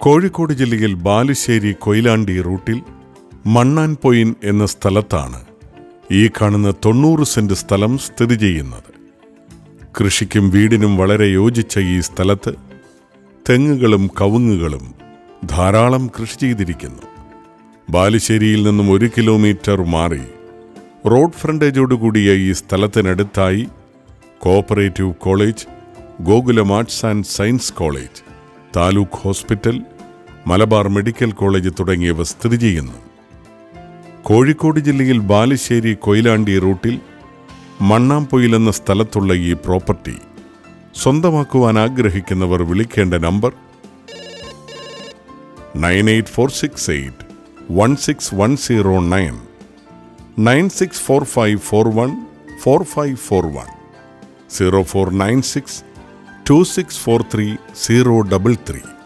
കോഴിക്കോട് ജില്ലയിൽ ബാലുശ്ശേരി കൊയിലാണ്ടി റൂട്ടിൽ മണ്ണാൻപൊയിൻ എന്ന സ്ഥലത്താണ് ഈ കാണുന്ന 90 സെന്റ് സ്ഥലം സ്ഥിതി ചെയ്യുന്നത്. കൃഷിക്കും വീടിനും വളരെ യോജിച്ച ഈ സ്ഥലത്ത് തെങ്ങുകളും കവുങ്ങുകളും ധാരാളം കൃഷി ചെയ്തിരിക്കുന്നു. ബാലുശ്ശേരിയിൽ നിന്നും 1 കിലോമീറ്റർ മാറി റോഡ് ഫ്രണ്ടേജോടുകൂടിയ ഈ സ്ഥലത്തിനടുത്തായി cooperative college, Gokulam arts and science college, taluk hospital, Malabar medical college തുടങ്ങിയവ സ്ഥിതി ചെയ്യുന്നു. കോഴിക്കോട് ജില്ലയിൽ ബാലുശ്ശേരി കൊയിലാണ്ടി റൂട്ടിൽ മണ്ണാംപൊയിൽ എന്ന സ്ഥലത്തുള്ള ഈ പ്രോപ്പർട്ടി സ്വന്തമാക്കുവാൻ ആഗ്രഹിക്കുന്നവർ വിളിക്കേണ്ട നമ്പർ 9846816109 9645414541 04962643 033.